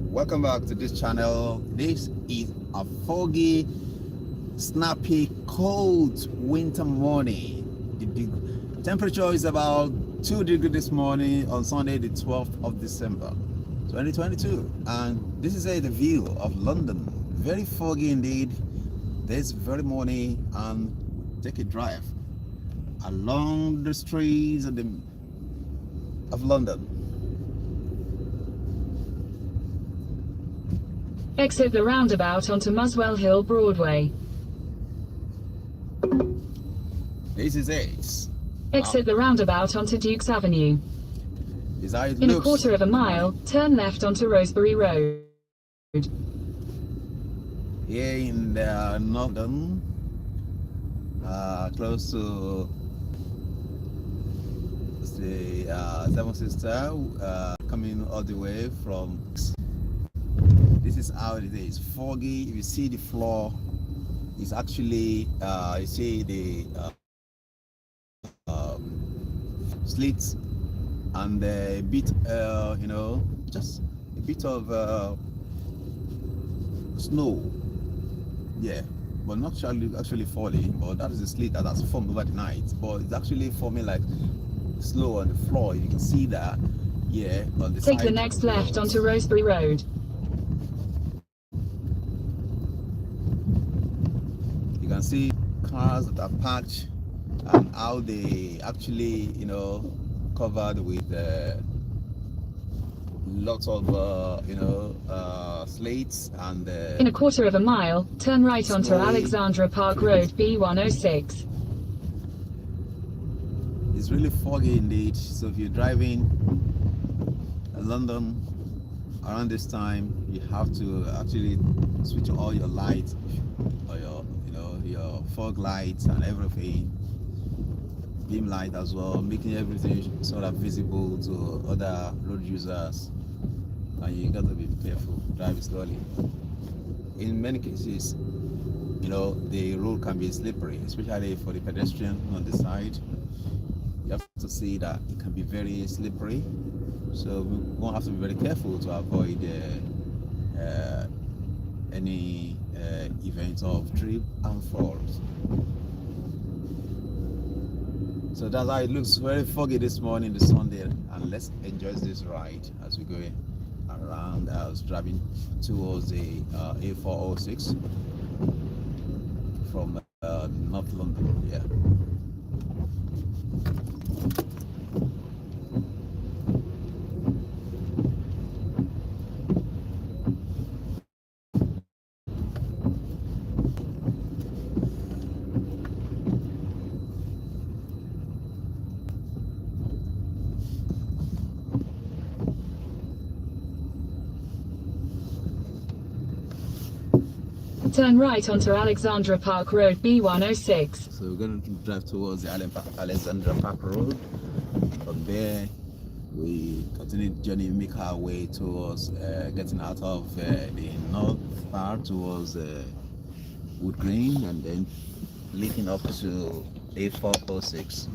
Welcome back to this channel. This is a foggy, snappy, cold winter morning. The temperature is about 2 degrees this morning on Sunday the 12th of December 2022, and this is the view of London. Very foggy indeed this very morning, and take a drive along the streets of London. Exit the roundabout onto Muswell Hill Broadway. This is it. Exit the roundabout onto Dukes Avenue. Is how it In looks. a quarter of a mile, turn left onto Rosebery Road. Here in London, close to the Seven Sister, coming all the way from. This is how it is. Foggy. If you see the floor, it's actually you see the slits and a bit, just a bit of snow. Yeah, but not actually falling. But that is the slit that has formed over the night. But it's actually forming like snow on the floor. You can see that. Yeah, on the Take side the next left onto Rosebery Road. You can see cars that are parked and how they actually, covered with lots of, slates and. In a quarter of a mile, turn right onto Slowly. Alexandra Park Road B106. It's really foggy indeed. So if you're driving in London around this time, you have to actually switch all your lights, or your fog lights and everything, beam light as well, making everything sort of visible to other road users. And you got to be careful, drive slowly. In many cases, the road can be slippery, especially for the pedestrian on the side. You have to see that it can be very slippery, so we won't have to be very careful to avoid any events of trip and falls. So that's how it looks. Very foggy this morning, the Sunday, and let's enjoy this ride as we go around. I was driving towards the A406 from North London. Yeah. Turn right onto Alexandra Park Road B106. So we're going to drive towards the Alexandra Park Road. From there, we continue the journey, make our way towards getting out of the north part towards Wood Green, and then linking up to A406.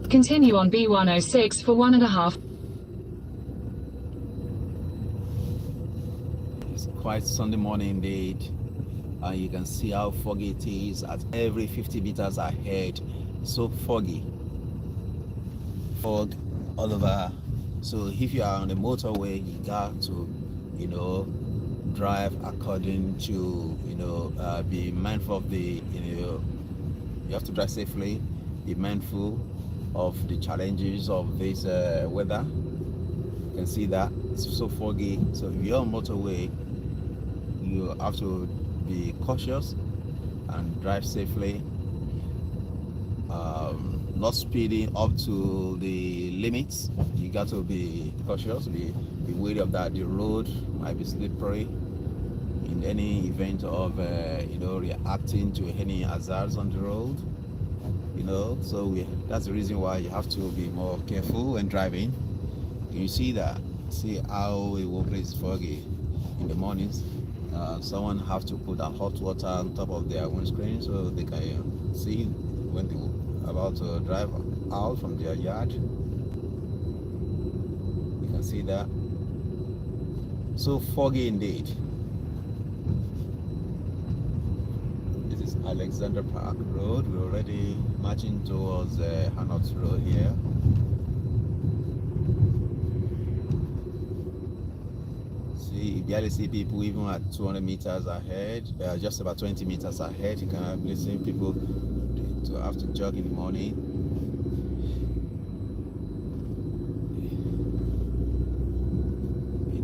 Continue on B106 for 1.5. It's quite Sunday morning indeed, and you can see how foggy it is at every 50 meters ahead. So foggy, fog all over. So if you are on the motorway, you got to drive according to be mindful of the you have to drive safely, be mindful of the challenges of this weather. You can see that it's so foggy. So if you're on motorway, you have to be cautious and drive safely. not speeding up to the limits. You got to be cautious, be wary of that. The road might be slippery in any event of reacting to any hazards on the road. So that's the reason why you have to be more careful when driving. You see how a workplace is foggy in the mornings. Someone have to put that hot water on top of their windscreen so they can see when they're about to drive out from their yard. You can see that. So foggy indeed. This is Alexander Park Road. We're already marching towards Hanots Road here. You barely see people even at 200 meters ahead, just about 20 meters ahead. You can hardly see people to have to jog in the morning.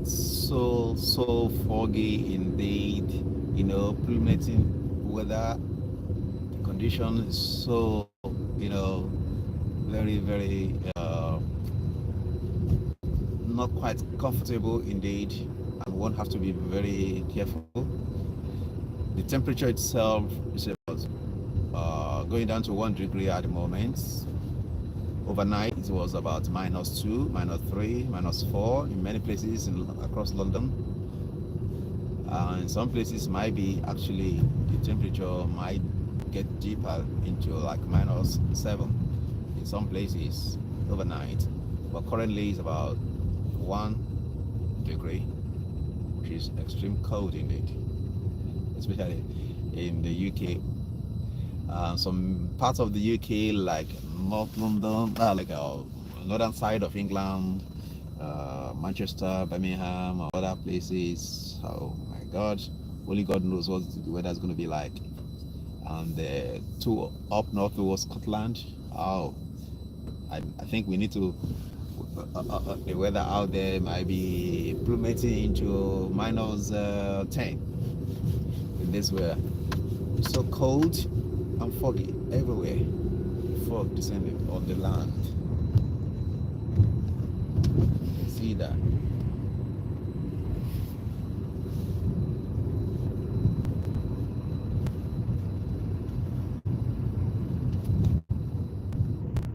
It's so foggy indeed. Plummeting weather. The condition is so very, very not quite comfortable indeed, and one have to be very careful. The temperature itself is about going down to 1 degree at the moment. Overnight it was about -2, -3, -4 in many places across London. In some places might be actually the temperature might get deeper into like -7 in some places overnight, but currently it's about 1 degree, which is extreme cold indeed, especially in the UK. Some parts of the UK like North London, northern side of England, Manchester, Birmingham, or other places. Oh my God, only God knows what the weather is going to be like. And to up north towards Scotland, I think we need to. The weather out there might be plummeting into -10 in this weather. It's so cold and foggy everywhere. Fog descending on the land. See that?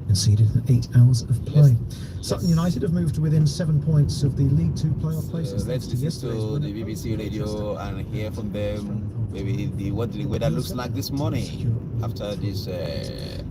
Conceded in 8 hours of play. Sutton United have moved to within 7 points of the League 2 playoff places. Let's listen to the BBC radio and hear from them maybe what the weather looks like this morning after this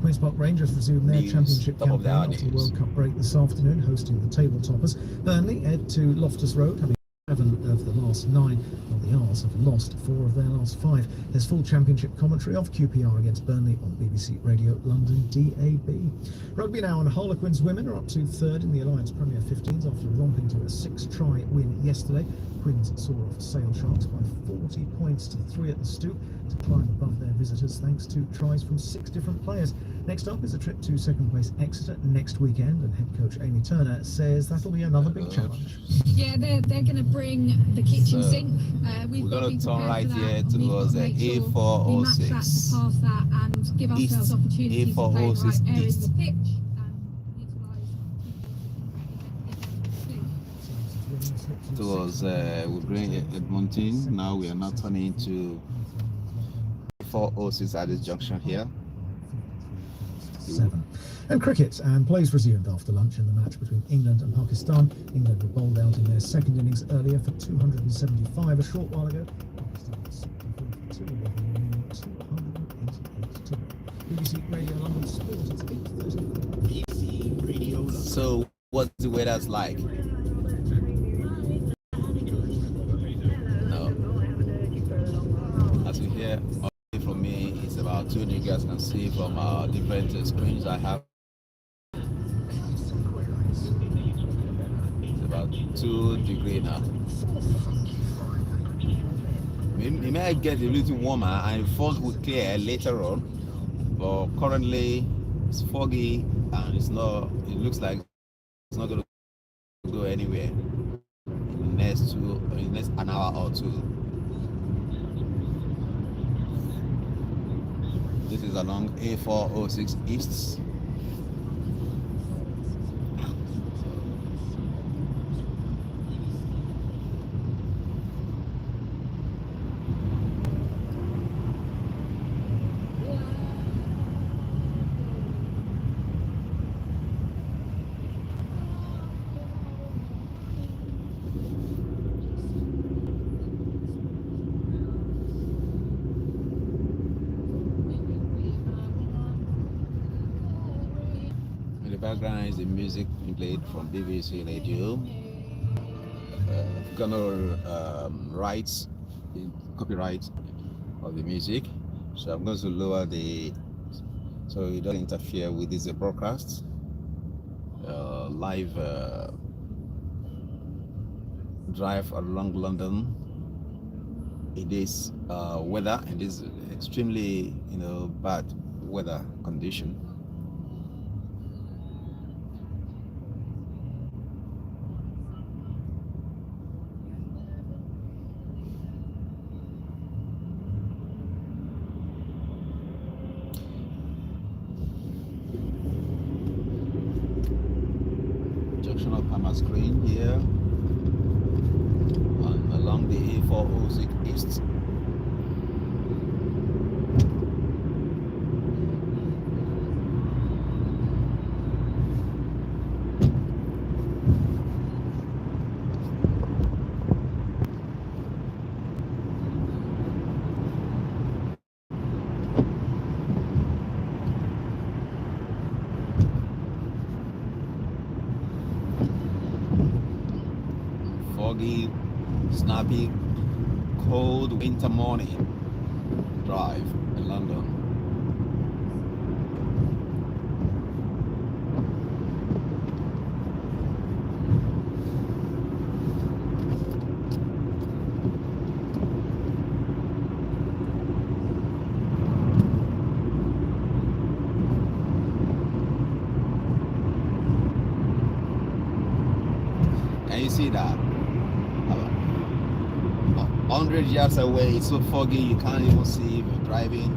Queen's Park Rangers resume their championship campaign after the World Cup break this afternoon, hosting the table toppers. Burnley head to Loftus Road, having 7 of the last 9, while the R's have lost 4 of their last 5. There's full championship commentary of QPR against Burnley on BBC Radio London DAB. Rugby now, and Harlequins women are up to 3rd in the Alliance Premier 15s after romping to a 6-try win yesterday. Quins saw off Sale Sharks by 40 points to 3 at the Stoop to climb above their visitors thanks to tries from 6 different players. Next up is a trip to second place Exeter next weekend, and head coach Amy Turner says that'll be another big challenge. Yeah, they're going to bring the kitchen sink. We're going to turn right here towards the A406. We match that to pass that and give ourselves opportunities to play in the right areas of the pitch. Towards we're going Edmonton. Now we are now turning to 406 at this junction here. 7. And cricket, and plays resumed after lunch in the match between England and Pakistan. England were bowled out in their second innings earlier for 275 a short while ago. Pakistan was 288 BBC Radio London Sport, it's 8:30. BBC Radio London. So what's the weather's like? No. As you hear from me, it's about 2 degrees. As you can see from different screens I have. It's about 2 degrees now. It may get a little warmer and fog will clear later on, but currently it's foggy and it looks like it's not going to go anywhere in the next an hour or two. This is along A406 East. the background is the music being played from BBC Radio. Gonna rights, copyright of the music, so I'm going to lower the so it doesn't interfere with this broadcast live drive along London. It is weather, and this extremely bad weather condition. Junction of Hamas Green here along the A406 East. Foggy, snappy, cold winter morning drive in London. And you see that 100 yards away, it's so foggy you can't even see if you're driving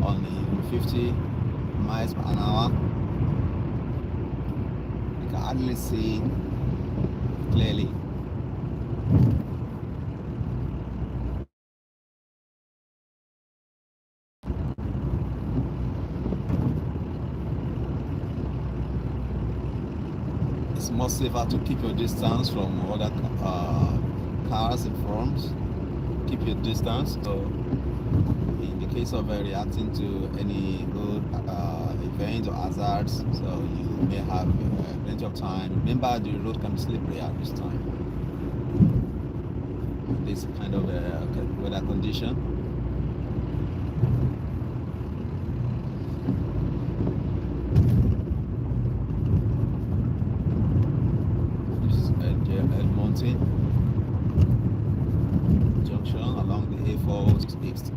on 50 miles per hour. You can hardly see clearly. It's more safer to keep your distance from other cars in front. Keep your distance. So in the case of reacting to any road events or hazards, so you may have plenty of time. Remember, the road can be slippery at this time. This kind of weather condition. This is Edmonton Junction along the A406 East.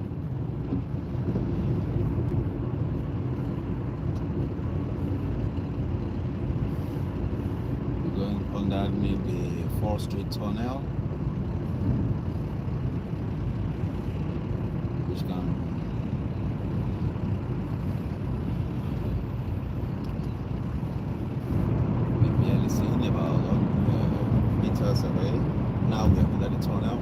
We're going underneath the 4th Street Tunnel, which can be barely seen about 100 meters away. Now we're under the tunnel.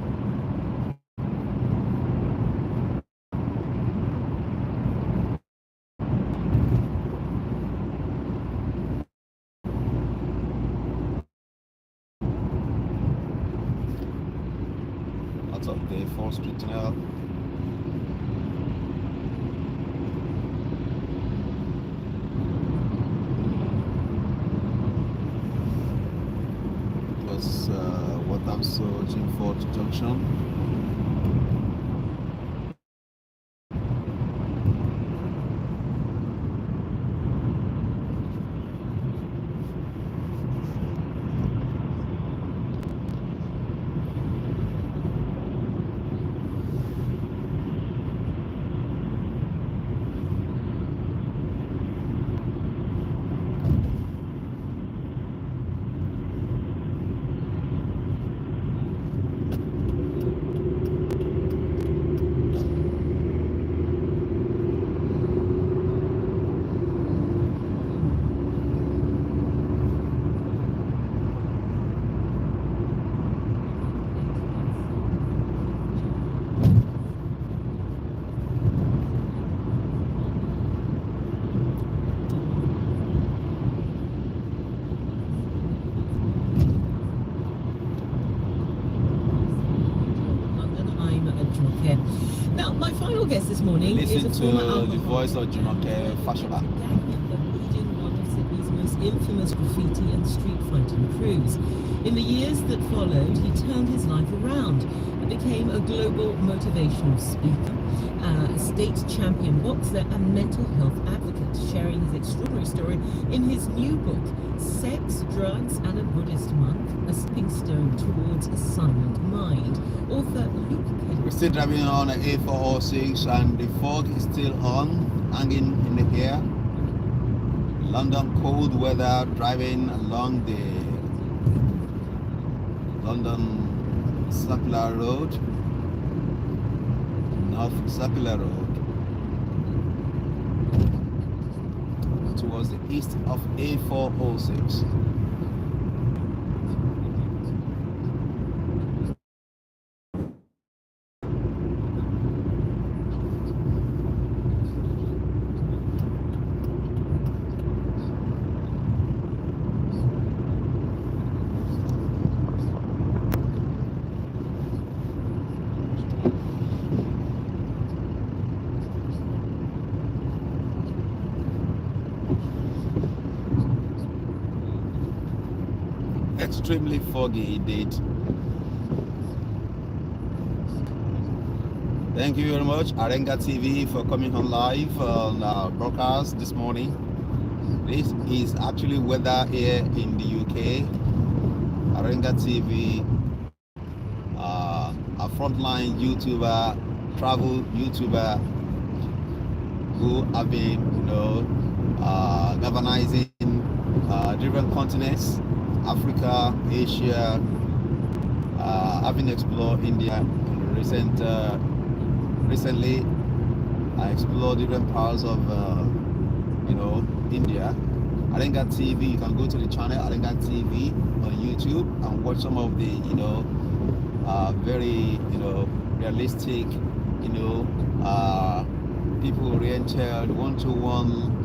Of the 4th Street Tunnel. It was what I'm searching for junction. Now, my final guest this morning is Listen a to former the alcohol voice of Jumoke Fashola. the region, one of Sydney's most infamous graffiti and street fighting crews. In the years that followed, he turned his life around and became a global motivational speaker, a state champion boxer and mental health advocate, sharing his extraordinary story in his new book, Sex, Drugs and a Buddhist Monk, A Stepping Stone Towards a Silent Mind. Author Luke Kennedy. We're still driving on an A406 and the fog is still on, hanging in the air. London cold weather, driving along the London Circular Road, North Circular Road, towards the east of A406. Extremely foggy indeed. Thank you very much, Arenga TV, for coming on live on our broadcast this morning. This is actually weather here in the UK. Arenga TV, a frontline YouTuber, travel YouTuber, who have been, galvanizing different continents. Africa, Asia, having explored India recently. I explored different parts of India. Arenga TV, you can go to the channel Arenga TV on YouTube and watch some of the very realistic people oriented one-to-one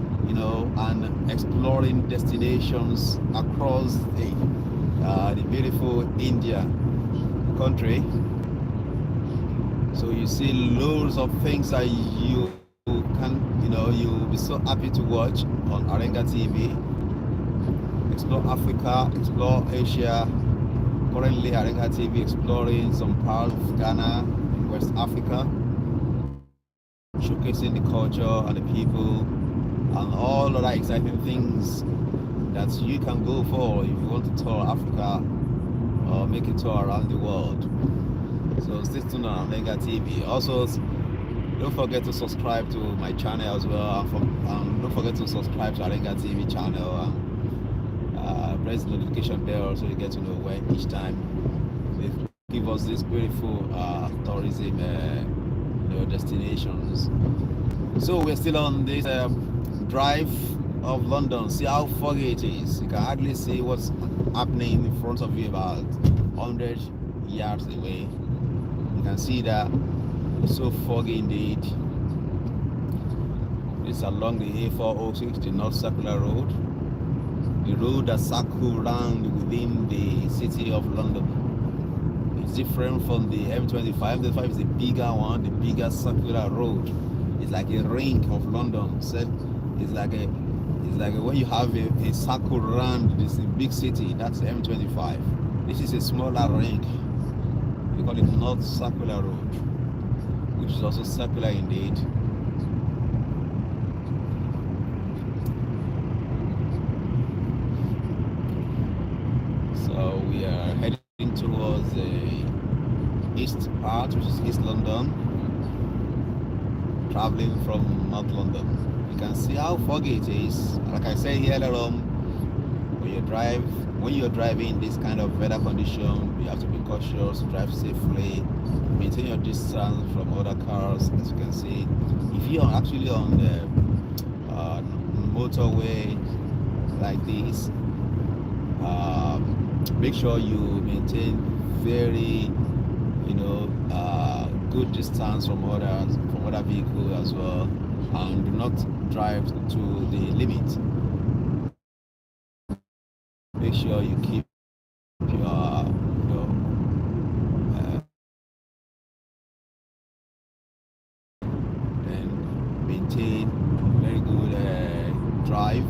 and exploring destinations across the beautiful India country. So you see loads of things that you can, you'll be so happy to watch on Arenga TV. Explore Africa, explore Asia. Currently Arenga TV exploring some parts of Ghana, West Africa, showcasing the culture and the people and all other exciting things that you can go for if you want to tour Africa or make a tour around the world. So stay tuned on Arenga TV. Also, don't forget to subscribe to my channel as well. Don't forget to subscribe to Arenga TV channel and press the notification bell so you get to know when each time they give us this beautiful tourism destinations. So we're still on this drive of London. See how foggy it is. You can hardly see what's happening in front of you about 100 yards away. You can see that it's so foggy indeed. It's along the A406, the North Circular Road, the road that circles around within the city of London. It's different from the M25. The M25 is the bigger one, the bigger circular road. It's like a ring of London. So it's like when you have a circle around this big city. That's the M25. This is a smaller ring. We call it North Circular Road, which is also circular indeed. So we are heading towards the east part, which is East London, traveling from North London. You can see how foggy it is. Like I said earlier on, when you're driving this kind of weather condition, you have to be cautious, drive safely, maintain your distance from other cars. As you can see, if you're actually on the motorway like this, make sure you maintain very good distance from other vehicles as well, and do not drive to the limit. Make sure you keep your and maintain very good drive.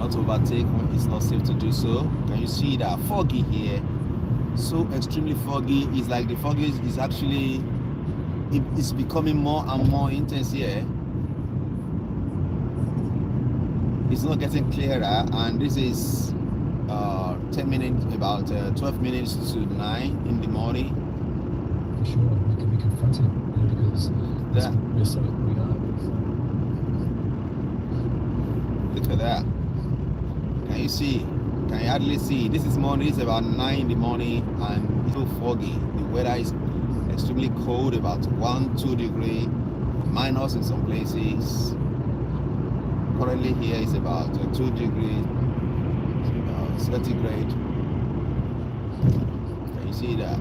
not overtake when it's not safe to do so. Can you see that foggy here? So extremely foggy. It's like the foggy is actually it's becoming more and more intense here. It's not getting clearer, and this is 10 minutes, about 12 minutes to 9 in the morning. For sure, we can be confronted because we're so we are. Look at that. Can you see? Can you hardly see? This is morning. It's about 9 in the morning, and it's so foggy. The weather is extremely cold, about 1-2 degree, minus in some places. Currently here is about 2 degree centigrade. Can you see that?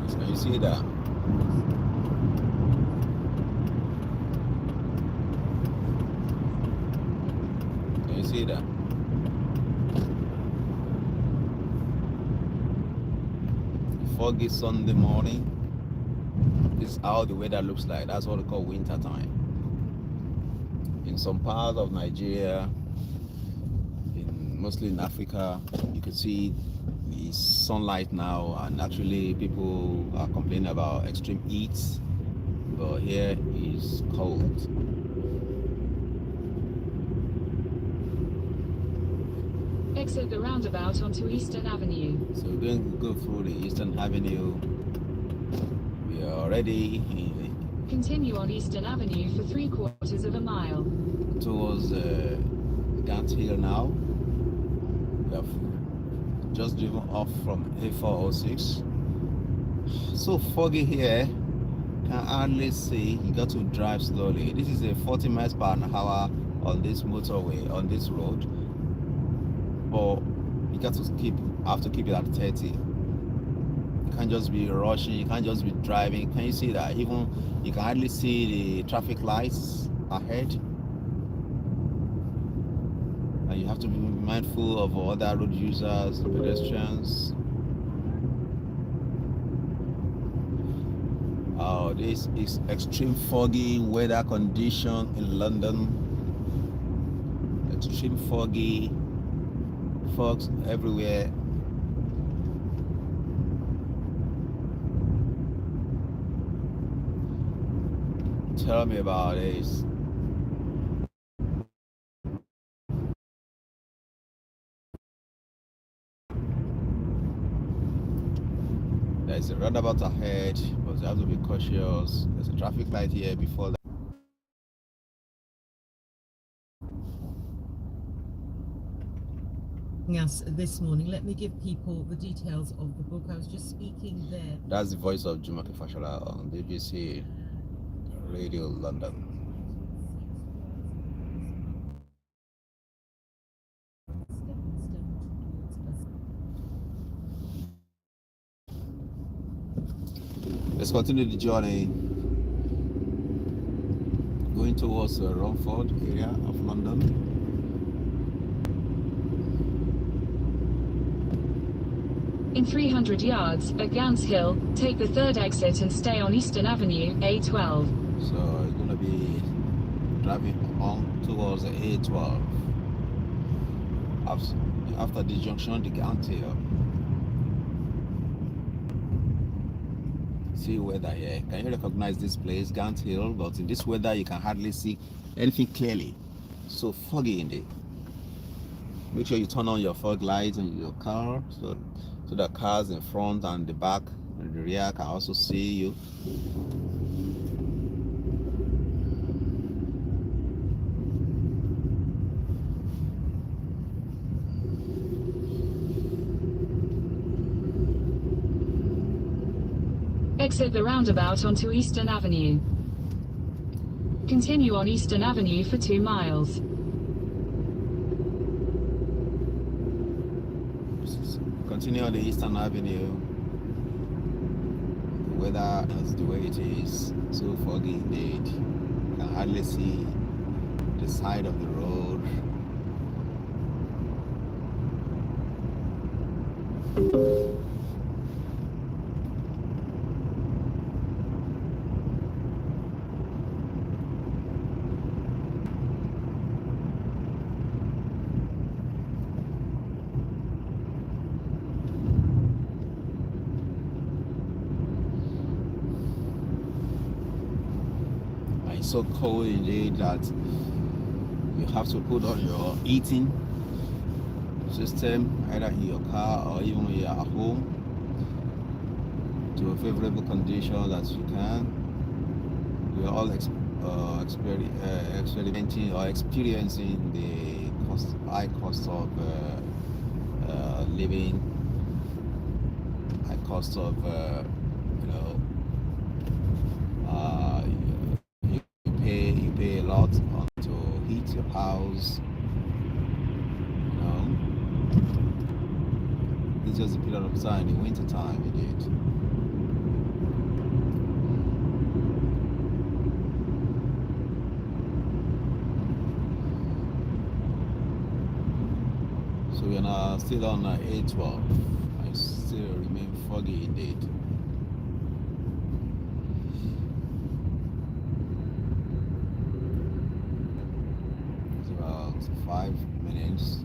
Can you see that? Can you see that? Foggy Sunday morning. This is how the weather looks like. That's what we call winter time. In some parts of Nigeria, mostly in Africa, you can see the sunlight now, and actually people are complaining about extreme heat, but here is cold. Exit the roundabout onto Eastern Avenue. So we're going to go through the Eastern Avenue. We are already Continue on Eastern Avenue for 3/4 of a mile. towards Gant Hill now. We have just driven off from A406. So foggy here, can hardly see. You got to drive slowly. This is a 40 miles per hour on this motorway, on this road, but you got to have to keep it at 30. You can't just be rushing, you can't just be driving. Can you see that? Even you can hardly see the traffic lights ahead. And you have to be mindful of other road users, pedestrians. Oh, this is extreme foggy weather condition in London. Extreme foggy, fogs everywhere. Tell me about this. There's a roundabout ahead, but you have to be cautious. There's a traffic light here before that. Yes, this morning. Let me give people the details of the book. I was just speaking there. That's the voice of Jumoke Fashola on BBC Radio London. Let's continue the journey going towards Romford area of London. In 300 yards, at Gants Hill, take the third exit and stay on Eastern Avenue, A12. So you're going to be driving on towards the A12. After the junction, the Gants Hill. See weather here. Can you recognize this place, Gant Hill? But in this weather, you can hardly see anything clearly. So foggy indeed. Make sure you turn on your fog lights in your car so the cars in front and the back and the rear can also see you. Exit the roundabout onto Eastern Avenue. Continue on Eastern Avenue for 2 miles. Continue on the Eastern Avenue. The weather is the way it is. So foggy indeed. You can hardly see the side of the road. It's so cold indeed that you have to put on your heating system either in your car or even when you're at home to a favorable condition that you can. We are all experimenting or experiencing the high cost of living, high cost of you pay a lot to heat your house. It's just a period of time, in winter time indeed. So we are now still on A12. I still remain foggy indeed. It's about 5 minutes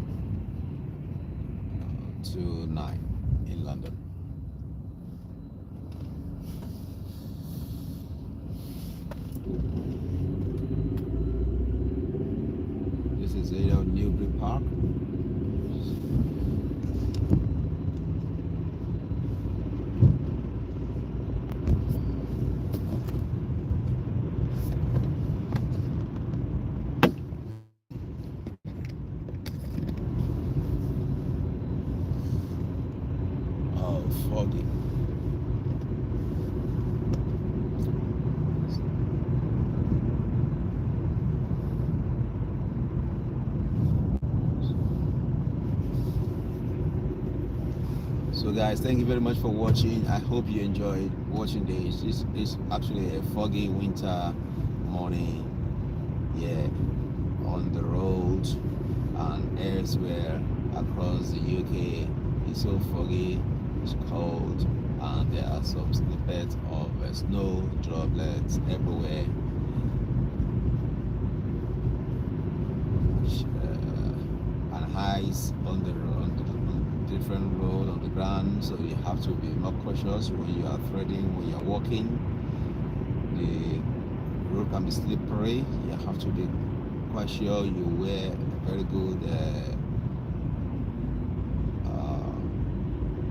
to 9 in London. This is Newbury Park. Foggy. So guys, thank you very much for watching. I hope you enjoyed watching this. This is actually a foggy winter morning, on the road and elsewhere across the UK. It's so foggy, it's cold, and there are some snippets of snow droplets everywhere. And ice on the different road on the ground, so you have to be more cautious when you are threading, when you are walking. The road can be slippery. You have to be quite sure you wear a very good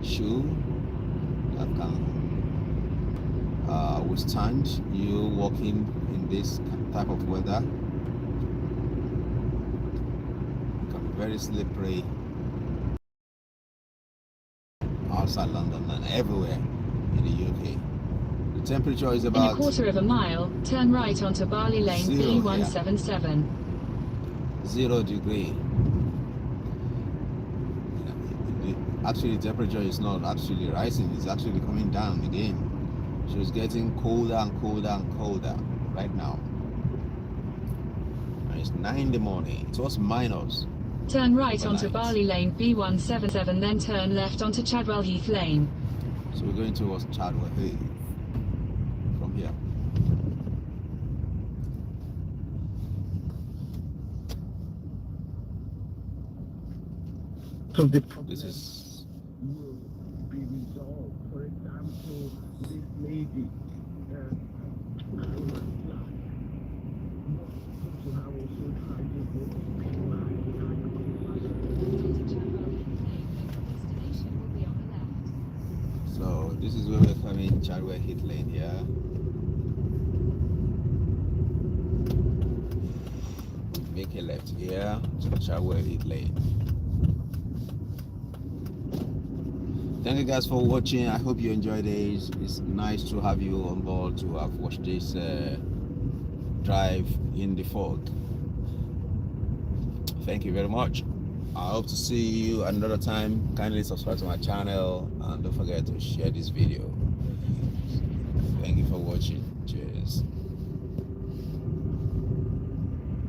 shoe that can withstand you walking in this type of weather. It can be very slippery outside London and everywhere in the UK. The temperature is about... In a quarter of a mile, turn right onto Barley Lane B177. 0 degree. Actually, the temperature is not actually rising, it's actually coming down again. So it's getting colder and colder and colder right now. And it's 9 in the morning. It was minus. Turn right onto Barley Lane B177, then turn left onto Chadwell Heath Lane. So we're going towards Chadwell Heath from here. So this is... will be resolved. For example, this lady, So this is where we're coming, Chadwell Heath Lane here. Make a left here to Chadwell Heath Lane. Thank you guys for watching. I hope you enjoyed this. It's nice to have you on board to have watched this drive in the fog. Thank you very much. I hope to see you another time. Kindly subscribe to my channel and don't forget to share this video. Thank you for watching. Cheers.